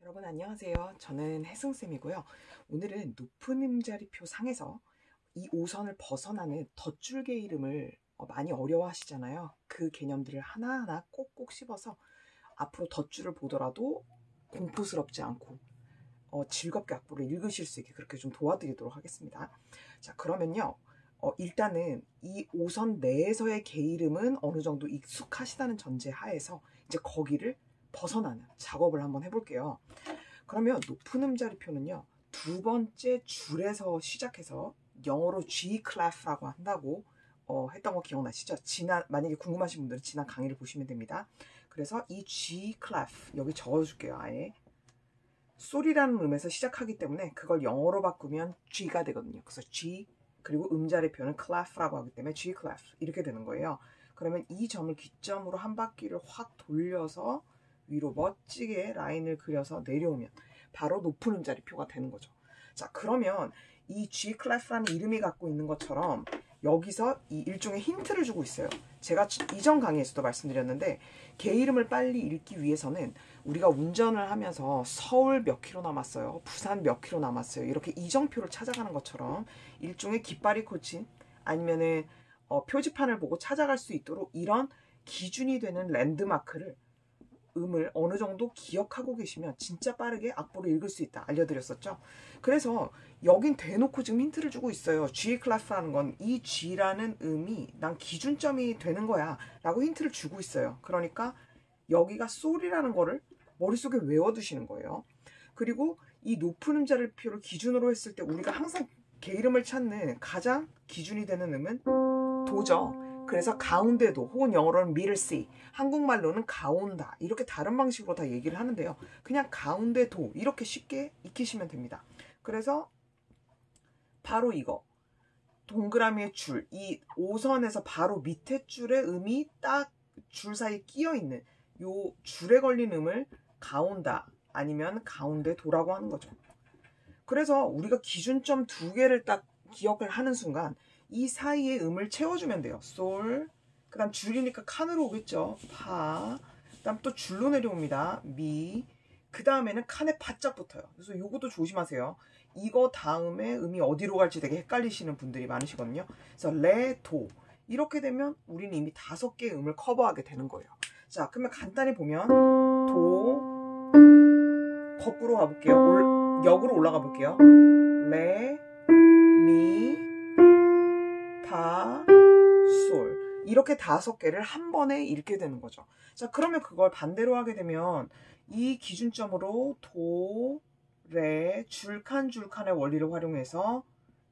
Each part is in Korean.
여러분 안녕하세요. 저는 혜승쌤이고요. 오늘은 높은 음자리표 상에서 이 5선을 벗어나는 덧줄개 이름을 많이 어려워하시잖아요. 그 개념들을 하나하나 꼭꼭 씹어서 앞으로 덧줄을 보더라도 공포스럽지 않고 즐겁게 악보를 읽으실 수 있게 그렇게 좀 도와드리도록 하겠습니다. 자, 그러면요. 일단은 이 5선 내에서의 개 이름은 어느 정도 익숙하시다는 전제 하에서 이제 거기를 벗어나는 작업을 한번 해볼게요. 그러면 높은 음자리표는요, 두 번째 줄에서 시작해서 영어로 G clef라고 한다고 했던 거 기억나시죠? 만약에 궁금하신 분들은 지난 강의를 보시면 됩니다. 그래서 이 G clef 여기 적어줄게요. 아예 소리라는 음에서 시작하기 때문에 그걸 영어로 바꾸면 G가 되거든요. 그래서 G 그리고 음자리표는 clef라고 하기 때문에 G clef 이렇게 되는 거예요. 그러면 이 점을 기점으로 한 바퀴를 확 돌려서 위로 멋지게 라인을 그려서 내려오면 바로 높은 음자리표가 되는 거죠. 자, 그러면 이 G clef라는 이름이 갖고 있는 것처럼 여기서 이 일종의 힌트를 주고 있어요. 제가 이전 강의에서도 말씀드렸는데 개 이름을 빨리 읽기 위해서는 우리가 운전을 하면서 서울 몇 킬로 남았어요, 부산 몇 킬로 남았어요, 이렇게 이정표를 찾아가는 것처럼 일종의 깃발이 꽂힌 아니면은 표지판을 보고 찾아갈 수 있도록 이런 기준이 되는 랜드마크를 음을 어느 정도 기억하고 계시면 진짜 빠르게 악보를 읽을 수 있다 알려드렸었죠. 그래서 여긴 대놓고 지금 힌트를 주고 있어요. G 클래스라는 건 이 G라는 음이 난 기준점이 되는 거야 라고 힌트를 주고 있어요. 그러니까 여기가 솔이라는 거를 머릿속에 외워두시는 거예요. 그리고 이 높은 음자리표를 기준으로 했을 때 우리가 항상 개 이름을 찾는 가장 기준이 되는 음은 도죠. 그래서 가운데도 혹은 영어로는 middle C, 한국말로는 가온다 이렇게 다른 방식으로 다 얘기를 하는데요. 그냥 가운데도 이렇게 쉽게 익히시면 됩니다. 그래서 바로 이거 동그라미의 줄, 이 5선에서 바로 밑에 줄에 음이 딱 줄 사이에 끼어 있는 요 줄에 걸린 음을 가온다 아니면 가운데도라고 하는 거죠. 그래서 우리가 기준점 두 개를 딱 기억을 하는 순간 이 사이에 음을 채워주면 돼요. 솔, 그 다음 줄이니까 칸으로 오겠죠. 파, 그 다음 또 줄로 내려옵니다. 미, 그 다음에는 칸에 바짝 붙어요. 그래서 요것도 조심하세요. 이거 다음에 음이 어디로 갈지 되게 헷갈리시는 분들이 많으시거든요. 그래서 레, 도 이렇게 되면 우리는 이미 5개의 음을 커버하게 되는 거예요. 자, 그러면 간단히 보면 도, 거꾸로 가볼게요. 역으로 올라가 볼게요. 레, 미, 파, 솔 이렇게 5개를 한 번에 읽게 되는 거죠. 자, 그러면 그걸 반대로 하게 되면 이 기준점으로 도, 레, 줄칸의 원리를 활용해서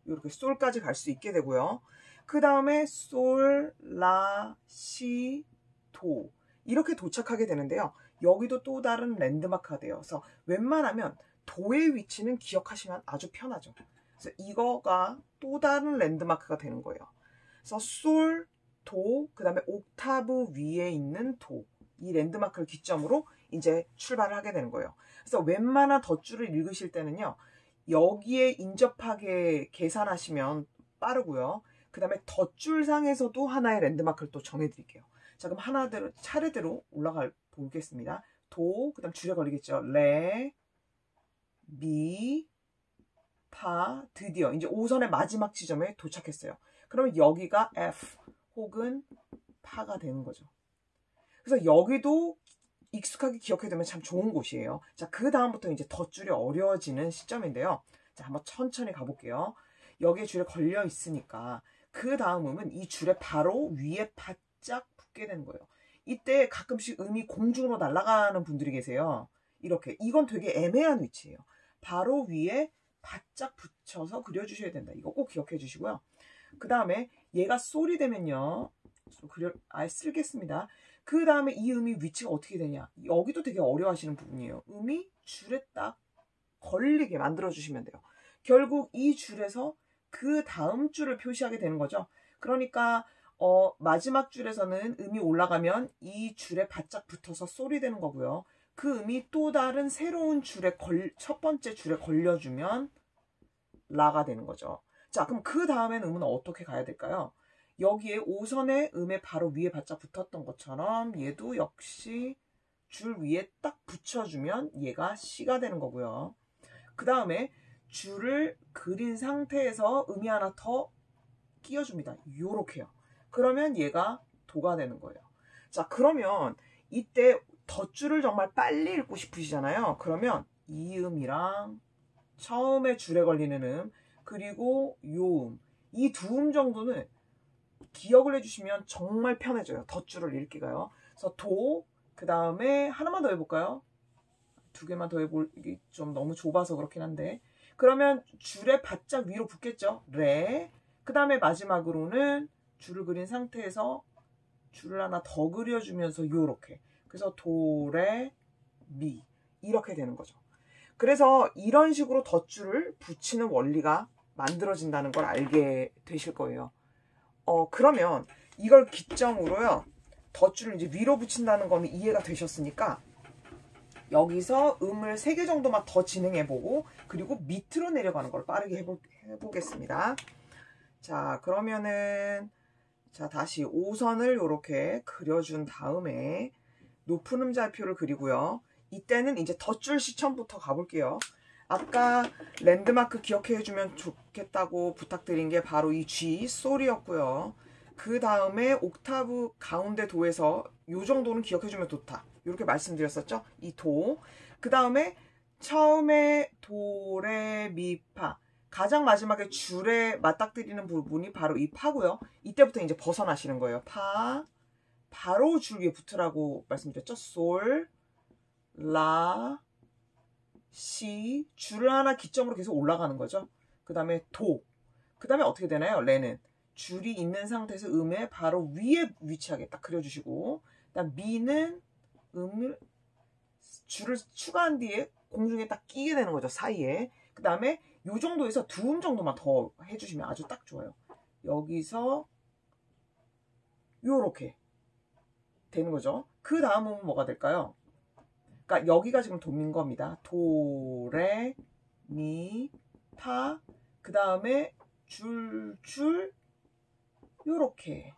이렇게 솔까지 갈 수 있게 되고요. 그 다음에 솔, 라, 시, 도 이렇게 도착하게 되는데요. 여기도 또 다른 랜드마크가 돼요. 그래서 웬만하면 도의 위치는 기억하시면 아주 편하죠. 그래서 이거가 또 다른 랜드마크가 되는 거예요. 그래서 솔, 도, 그 다음에 옥타브 위에 있는 도, 이 랜드마크를 기점으로 이제 출발을 하게 되는 거예요. 그래서 웬만한 덧줄을 읽으실 때는요, 여기에 인접하게 계산하시면 빠르고요. 그 다음에 덧줄상에서도 하나의 랜드마크를 또 정해드릴게요. 자, 그럼 하나대로 차례대로 올라가 보겠습니다. 도, 그 다음 줄에 걸리겠죠. 레, 미, 파, 드디어 이제 5선의 마지막 지점에 도착했어요. 그러면 여기가 F 혹은 파가 되는 거죠. 그래서 여기도 익숙하게 기억해두면 참 좋은 곳이에요. 자, 그 다음부터 이제 덧줄이 어려워지는 시점인데요. 자, 한번 천천히 가볼게요. 여기에 줄에 걸려 있으니까 그 다음 음은 이 줄에 바로 위에 바짝 붙게 되는 거예요. 이때 가끔씩 음이 공중으로 날아가는 분들이 계세요. 이렇게 이건 되게 애매한 위치예요. 바로 위에 바짝 붙여서 그려주셔야 된다. 이거 꼭 기억해 주시고요. 그 다음에 얘가 솔이 되면요. 아예 쓸겠습니다. 그 다음에 이 음이 위치가 어떻게 되냐. 여기도 되게 어려워하시는 부분이에요. 음이 줄에 딱 걸리게 만들어주시면 돼요. 결국 이 줄에서 그 다음 줄을 표시하게 되는 거죠. 그러니까 마지막 줄에서는 음이 올라가면 이 줄에 바짝 붙어서 솔이 되는 거고요. 그 음이 또 다른 새로운 줄에 첫 번째 줄에 걸려주면 라가 되는 거죠. 자, 그럼 그 다음엔 음은 어떻게 가야 될까요? 여기에 5선의 음에 바로 위에 바짝 붙었던 것처럼 얘도 역시 줄 위에 딱 붙여주면 얘가 C가 되는 거고요. 그 다음에 줄을 그린 상태에서 음이 하나 더 끼워줍니다. 요렇게요. 그러면 얘가 도가 되는 거예요. 자, 그러면 이때 덧줄을 정말 빨리 읽고 싶으시잖아요. 그러면 이 음이랑 처음에 줄에 걸리는 음, 그리고 요 음, 이 두 음 정도는 기억을 해주시면 정말 편해져요. 덧줄을 읽기가요. 그래서 도, 그 다음에 하나만 더 해볼까요? 두 개만 더 해볼기 좀 너무 좁아서 그렇긴 한데, 그러면 줄에 바짝 위로 붙겠죠. 레, 그 다음에 마지막으로는 줄을 그린 상태에서 줄을 하나 더 그려주면서 요렇게, 그래서 도, 레, 미 이렇게 되는 거죠. 그래서 이런 식으로 덧줄을 붙이는 원리가 만들어진다는 걸 알게 되실 거예요. 그러면 이걸 기점으로요, 덧줄을 이제 위로 붙인다는 거는 이해가 되셨으니까 여기서 음을 3개 정도만 더 진행해보고, 그리고 밑으로 내려가는 걸 빠르게 해보겠습니다. 자, 그러면은 자, 다시 5선을 이렇게 그려준 다음에 높은 음자표를 그리고요. 이때는 이제 덧줄 시점부터 가볼게요. 아까 랜드마크 기억해 주면 좋겠다고 부탁드린 게 바로 이 G, 솔이었고요. 그 다음에 옥타브 가운데 도에서 요 정도는 기억해 주면 좋다, 이렇게 말씀드렸었죠. 이 도. 그 다음에 처음에 도, 레, 미, 파. 가장 마지막에 줄에 맞닥뜨리는 부분이 바로 이 파고요. 이때부터 이제 벗어나시는 거예요. 파. 바로 줄 위에 붙으라고 말씀드렸죠. 솔, 라, 시. 줄을 하나 기점으로 계속 올라가는 거죠. 그 다음에 도. 그 다음에 어떻게 되나요? 레는 줄이 있는 상태에서 음의 바로 위에 위치하게 딱 그려주시고, 그다음 미는 음을 줄을 추가한 뒤에 공중에 딱 끼게 되는 거죠. 사이에. 그 다음에 요 정도에서 두 음 정도만 더 해주시면 아주 딱 좋아요. 여기서 요렇게 되는 거죠. 그 다음은 뭐가 될까요? 그러니까 여기가 지금 도인 겁니다. 도, 레, 미, 파. 그 다음에 줄, 요렇게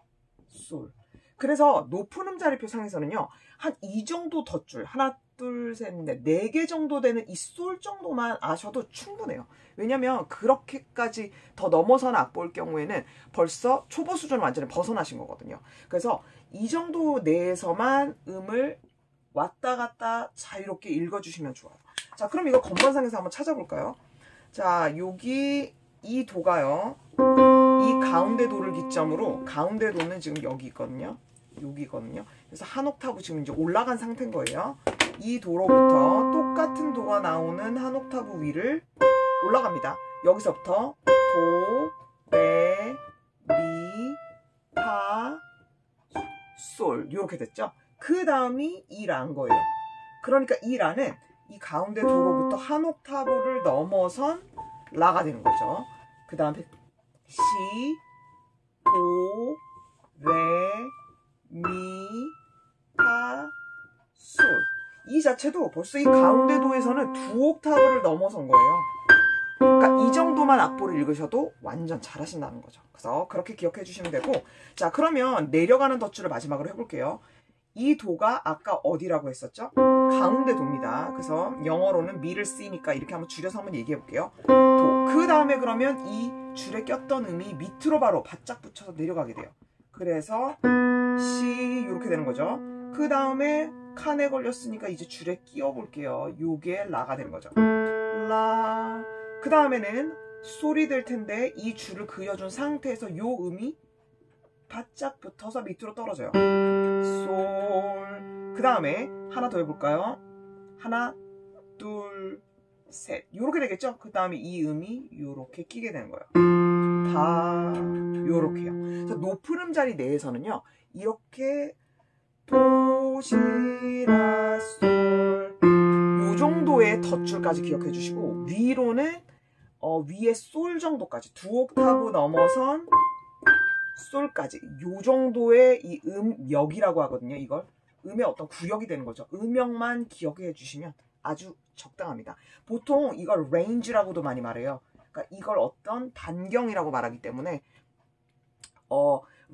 솔. 그래서 높은 음자리표 상에서는요, 한 이 정도 덧줄, 하나, 둘, 셋, 넷, 4개 정도 되는 이 솔 정도만 아셔도 충분해요. 왜냐면 그렇게까지 더 넘어서는 악보일 경우에는 벌써 초보 수준을 완전히 벗어나신 거거든요. 그래서 이 정도 내에서만 음을 왔다 갔다 자유롭게 읽어주시면 좋아요. 자, 그럼 이거 건반상에서 한번 찾아볼까요? 자, 여기 이 도가요, 이 가운데 도를 기점으로, 가운데 도는 지금 여기 있거든요. 여기거든요. 그래서 한 옥타브 지금 이제 올라간 상태인 거예요. 이 도로부터 똑같은 도가 나오는 한 옥타브 위를 올라갑니다. 여기서부터 도, 레, 미, 파, 솔 이렇게 됐죠. 그 다음이 이 라인 거예요. 그러니까 이 라는 이 가운데 도로부터 한 옥타브를 넘어선 라가 되는 거죠. 그 다음에 시, 도, 레, 미, 파, 솔. 이 자체도 벌써 이 가운데 도에서는 두 옥타브를 넘어선 거예요. 그러니까 이 정도만 악보를 읽으셔도 완전 잘하신다는 거죠. 그래서 그렇게 기억해 주시면 되고, 자, 그러면 내려가는 덧줄을 마지막으로 해볼게요. 이 도가 아까 어디라고 했었죠? 가운데 도입니다. 그래서 영어로는 미를 쓰이니까 이렇게 한번 줄여서 한번 얘기해 볼게요. 도. 그 다음에 그러면 이 줄에 꼈던 음이 밑으로 바로 바짝 붙여서 내려가게 돼요. 그래서 시 이렇게 되는 거죠. 그 다음에 칸에 걸렸으니까 이제 줄에 끼워 볼게요. 요게 라가 되는 거죠. 라. 그 다음에는 솔이 될 텐데 이 줄을 그려준 상태에서 요 음이 바짝 붙어서 밑으로 떨어져요. 솔. 그 다음에 하나 더 해볼까요? 하나, 둘, 셋. 요렇게 되겠죠? 그 다음에 이 음이 요렇게 끼게 되는 거예요. 파. 요렇게요. 그래서 높은 음자리 내에서는요, 이렇게 도, 시, 라, 솔 요 정도의 덧줄까지 기억해 주시고, 위로는 위에 솔 정도까지 두 옥타브 넘어선 솔까지 요 정도의 이 음역이라고 하거든요. 이걸 음의 어떤 구역이 되는 거죠. 음역만 기억해 주시면 아주 적당합니다. 보통 이걸 range라고도 많이 말해요. 그러니까 이걸 어떤 반경이라고 말하기 때문에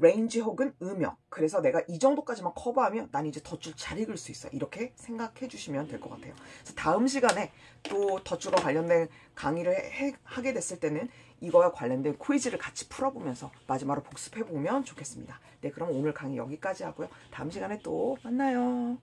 레인지 혹은 음역. 그래서 내가 이 정도까지만 커버하면 난 이제 덧줄 잘 읽을 수 있어. 이렇게 생각해 주시면 될 것 같아요. 그래서 다음 시간에 또 덧줄과 관련된 강의를 하게 됐을 때는 이거와 관련된 퀴즈를 같이 풀어보면서 마지막으로 복습해 보면 좋겠습니다. 네, 그럼 오늘 강의 여기까지 하고요. 다음 시간에 또 만나요.